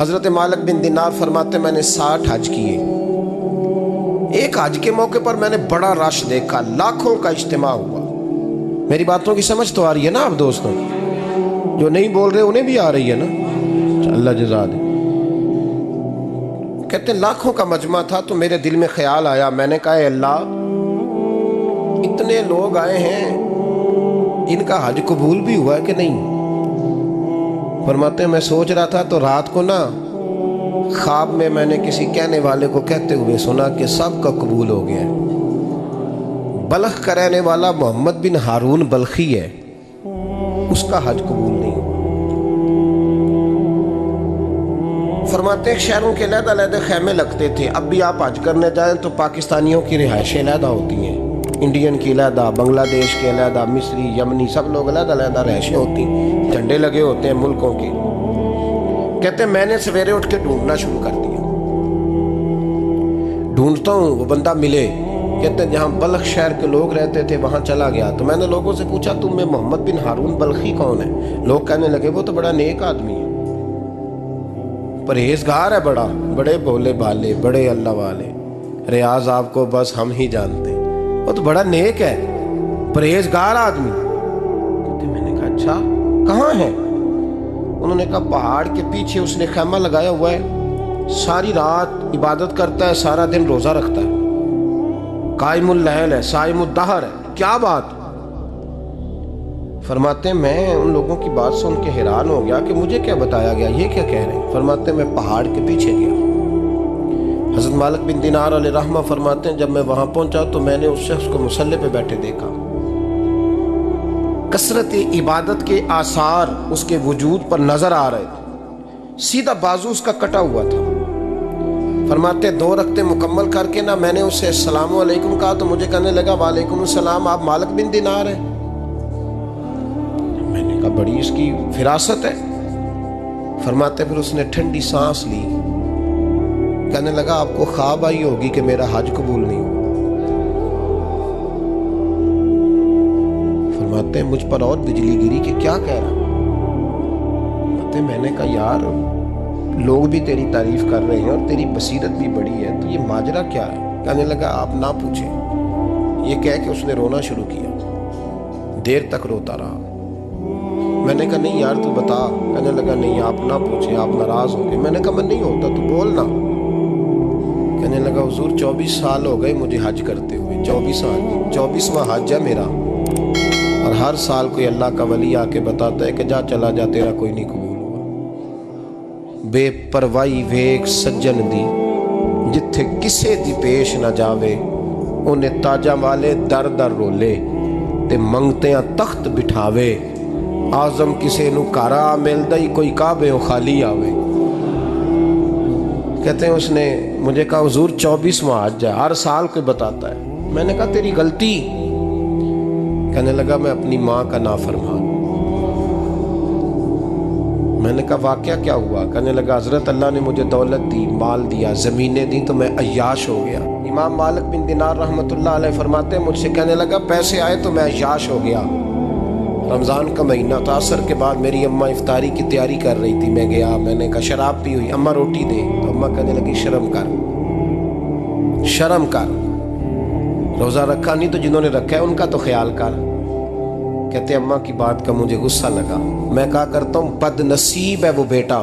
حضرت مالک بن دینار فرماتے میں نے 60 حج کیے. ایک حج کے موقع پر میں نے بڑا رش دیکھا، لاکھوں کا اجتماع ہوا. میری باتوں کی سمجھ تو آ رہی ہے نا آپ دوستوں؟ جو نہیں بول رہے انہیں بھی آ رہی ہے نا؟ اللہ جزا دے. کہتے ہیں لاکھوں کا مجمع تھا تو میرے دل میں خیال آیا. میں نے کہا اے اللہ، اتنے لوگ آئے ہیں، ان کا حج قبول بھی ہوا ہے کہ نہیں؟ فرماتے ہیں میں سوچ رہا تھا تو رات کو نا خواب میں نے کسی کہنے والے کو کہتے ہوئے سنا کہ سب کا قبول ہو گیا ہے. بلخ کا رہنے والا محمد بن ہارون بلخی ہے، اس کا حج قبول نہیں. فرماتے ہیں شہروں کے علیحدہ علیحدہ خیمے لگتے تھے. اب بھی آپ حج کرنے جائیں تو پاکستانیوں کی رہائشیں علیحدہ ہوتی ہیں، انڈین کی علیحدہ، بنگلہ دیش کے علیحدہ، مصری، یمنی، سب لوگ علیحدہ علیحدہ رہائشیں ہوتی ہیں، جھنڈے لگے ہوتے ہیں ملکوں کے. کہتے ہیں میں نے سویرے اٹھ کے ڈھونڈنا شروع کر دیا. ڈھونڈتا ہوں وہ بندہ ملے. کہتے ہیں جہاں بلخ شہر کے لوگ رہتے تھے وہاں چلا گیا تو میں نے لوگوں سے پوچھا تم میں محمد بن ہارون بلخی کون ہے؟ لوگ کہنے لگے وہ تو بڑا نیک آدمی ہے، پرہیزگار ہے، بڑے بولے بالے، بڑے اللہ والے، ریاض آپ کو بس ہم ہی جانتے ہیں، وہ تو بڑا نیک ہے، پرہیزگار آدمی. میں نے کہا اچھا کہاں ہے؟ انہوں نے کہا پہاڑ کے پیچھے اس نے خیمہ لگایا ہوا ہے، ساری رات عبادت کرتا ہے، سارا دن روزہ رکھتا ہے، قائم اللیل ہے، صائم الدہر ہے. کیا بات؟ فرماتے ہیں میں ان لوگوں کی بات سن کے حیران ہو گیا کہ مجھے کیا بتایا گیا، یہ کیا کہہ رہے ہیں. فرماتے ہیں میں پہاڑ کے پیچھے گیا. حضرت مالک بن دینار علیہ رحمہ فرماتے ہیں جب میں وہاں پہنچا تو میں نے اس شخص کو مصلی پہ بیٹھے دیکھا. کثرت عبادت کے آثار اس کے وجود پر نظر آ رہے تھے. سیدھا بازو اس کا کٹا ہوا تھا. فرماتے 2 رکعتیں مکمل کر کے نا میں نے اسے السلام علیکم کہا تو مجھے کہنے لگا وعلیکم السلام، آپ مالک بن دینار ہیں؟ میں نے کہا بڑی اس کی فراست ہے. فرماتے پھر اس نے ٹھنڈی سانس لی، کہنے لگا آپ کو خواب آئی ہوگی کہ میرا حج قبول نہیں ہوا. فرماتے ہیں مجھ پر اور بجلی گری کہ کیا کہہ رہا. فرماتے میں نے کہا یار لوگ بھی تیری تعریف کر رہے ہیں اور تیری بصیرت بھی بڑی ہے، تو یہ ماجرا کیا ہے؟ کہنے لگا آپ نہ پوچھیں. یہ کہہ کے اس نے رونا شروع کیا، دیر تک روتا رہا. میں نے کہا نہیں یار تو بتا. کہنے لگا نہیں آپ نہ پوچھیں، آپ ناراض ہو گئے. میں نے کہا میں نہیں ہوتا، تو بولنا. کہنے لگا حضور 24 سال ہو گئے مجھے حج کرتے ہوئے، 24واں حج ہے میرا، اور ہر سال کوئی اللہ کا ولی آ کے بتاتا ہے کہ جا چلا جا تیرا کوئی نہیں قبول ہوا. بے پروائی ویک سجن دی جتھے کسے دی پیش نہ جاوے، انہیں تاجاں والے در در رولے تے منگتیاں تخت بٹھاوے. آزم کسے نو کارا ملدا ہی کوئی کعبے خالی آوے. کہتے ہیں اس نے مجھے کہا حضور 24واں حج ہے، ہر سال کوئی بتاتا ہے. میں نے کہا تیری غلطی. کہنے لگا میں اپنی ماں کا نافرمان. میں نے کہا واقعہ کیا ہوا؟ کہنے لگا حضرت اللہ نے مجھے دولت دی، مال دیا، زمینیں دی تو میں عیاش ہو گیا. امام مالک بن دینار رحمۃ اللہ علیہ فرماتے ہیں مجھ سے کہنے لگا پیسے آئے تو میں عیاش ہو گیا. رمضان کا مہینہ تھا، عصر کے بعد میری اماں افطاری کی تیاری کر رہی تھی. میں گیا، میں نے کہا شراب پی ہوئی، اماں روٹی دے. تو اماں کہنے لگی شرم کر، روزہ رکھا نہیں تو جنہوں نے رکھا ہے ان کا تو خیال کر. کہتے اماں کی بات کا مجھے غصہ لگا. میں کہا کرتا ہوں بد نصیب ہے وہ بیٹا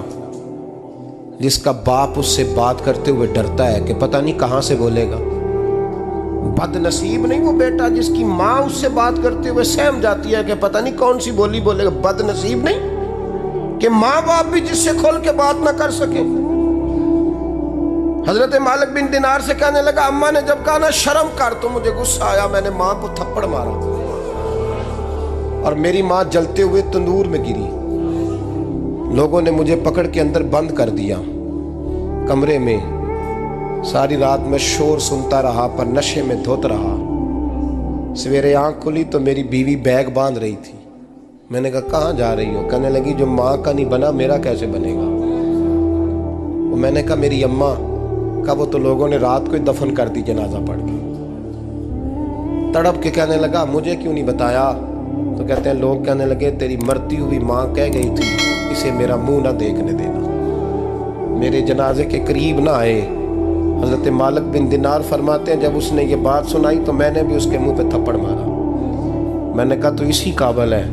جس کا باپ اس سے بات کرتے ہوئے ڈرتا ہے کہ پتہ نہیں کہاں سے بولے گا. بد نصیب نہیں وہ بیٹا جس کی ماں اس سے بات کرتے ہوئے سہم جاتی ہے کہ پتہ نہیں کون سی بولی بولے گا. بد نصیب نہیں کہ ماں باپ بھی جس سے کھول کے بات نہ کر سکے. حضرت مالک بن دینار سے کہنے لگا اماں نے جب کہا نا شرم کر تو مجھے غصہ آیا. میں نے ماں کو تھپڑ مارا اور میری ماں جلتے ہوئے تندور میں گری. لوگوں نے مجھے پکڑ کے اندر بند کر دیا کمرے میں. ساری رات میں شور سنتا رہا پر نشے میں دھوت رہا. سویرے آنکھ کھلی تو میری بیوی بیگ باندھ رہی تھی. میں نے کہا کہاں جا رہی ہو؟ کہنے لگی جو ماں کا نہیں بنا میرا کیسے بنے گا. میں نے کہا میری اماں کا وہ تو لوگوں نے رات کو ہی دفن کر دی جنازہ پڑھ کے. تڑپ کے کہنے لگا مجھے کیوں نہیں بتایا؟ تو کہتے ہیں لوگ کہنے لگے تیری مرتی ہوئی ماں کہہ گئی تھی اسے میرا منہ نہ دیکھنے دینا. میرے جنازے کے قریب نہ آئے۔ حضرت مالک بن دینار فرماتے ہیں جب اس نے یہ بات سنائی تو میں نے بھی اس کے منہ پہ تھپڑ مارا۔ میں نے کہا تو اسی قابل ہے۔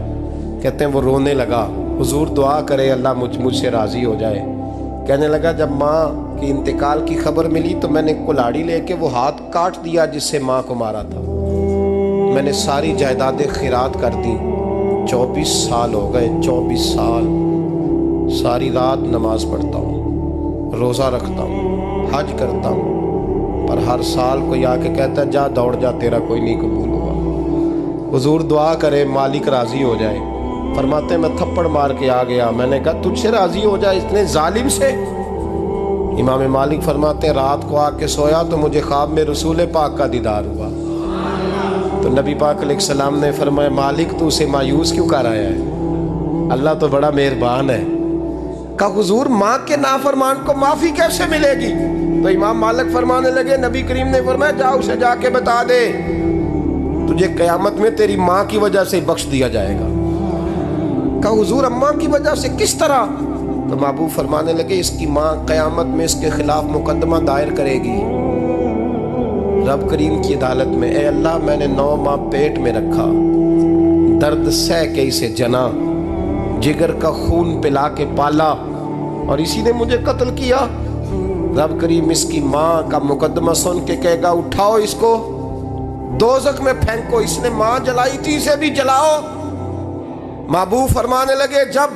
کہتے ہیں وہ رونے لگا، حضور دعا کرے اللہ مجھ سے راضی ہو جائے۔ کہنے لگا جب ماں کی انتقال کی خبر ملی تو میں نے کلاڑی لے کے وہ ہاتھ کاٹ دیا جس سے ماں کو مارا تھا۔ میں نے ساری جائیدادیں خیرات کر دیں۔ 24 سال ہو گئے، 24 سال ساری رات نماز پڑھتا ہوں، روزہ رکھتا ہوں، حج کرتا ہوں، پر ہر سال کوئی آ کے کہتا ہے جا دوڑ جا تیرا کوئی نہیں قبول ہوا۔ حضور دعا کرے مالک راضی ہو جائے۔ فرماتے ہیں میں تھپڑ مار کے آ گیا، میں نے کہا تجھ سے راضی ہو جائے اتنے ظالم سے؟ امام مالک فرماتے ہیں رات کو آ کے سویا تو مجھے خواب میں رسول پاک کا دیدار ہوا۔ تو نبی پاک علیہ السلام نے فرمایا مالک تو اسے مایوس کیوں کر آیا ہے؟ اللہ تو بڑا مہربان ہے۔ کہا حضور ماں کے نافرمان کو معافی کیسے ملے گی؟ تو امام مالک فرمانے لگے نبی کریم نے فرمایا جا اسے جا کے بتا دے تجھے قیامت میں تیری ماں کی وجہ سے بخش دیا جائے گا۔ کہا حضور اماں کی وجہ سے کس طرح؟ تو محبوب فرمانے لگے اس کی ماں قیامت میں اس کے خلاف مقدمہ دائر کرے گی رب کریم کی عدالت میں، اے اللہ میں نے 9 ماہ پیٹ میں رکھا، درد سہ کے اسے جنا، جگر کا خون پلا کے پالا اور اسی نے مجھے قتل کیا۔ رب کریم اس کی ماں کا مقدمہ سن کے کہے گا اٹھاؤ اس کو دوزخ میں پھینکو، اس نے ماں جلائی تھی اسے بھی جلاؤ۔ محبوب فرمانے لگے جب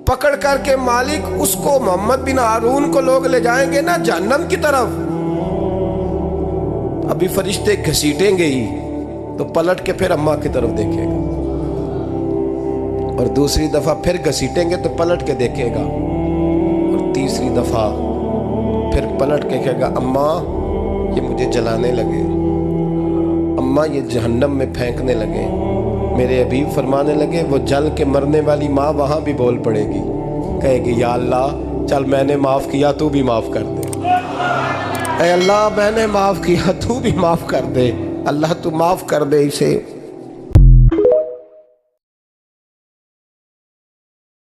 پکڑ کر کے مالک اس کو محمد بن ہارون کو لوگ لے جائیں گے نا جہنم کی طرف، ابھی فرشتے گھسیٹیں گے ہی تو پلٹ کے پھر اماں کی طرف دیکھے گا اور دوسری دفعہ پھر گھسیٹیں گے تو پلٹ کے دیکھے گا اور تیسری دفعہ پھر پلٹ کے کہے گا اماں یہ مجھے جلانے لگے، اماں یہ جہنم میں پھینکنے لگے۔ میرے حبیب فرمانے لگے وہ جل کے مرنے والی ماں وہاں بھی بول پڑے گی، کہے گی یا اللہ چل میں نے معاف کیا تو بھی معاف کر دے، اے اللہ میں نے معاف کیا تو بھی معاف کر دے، اللہ تو معاف کر دے اسے۔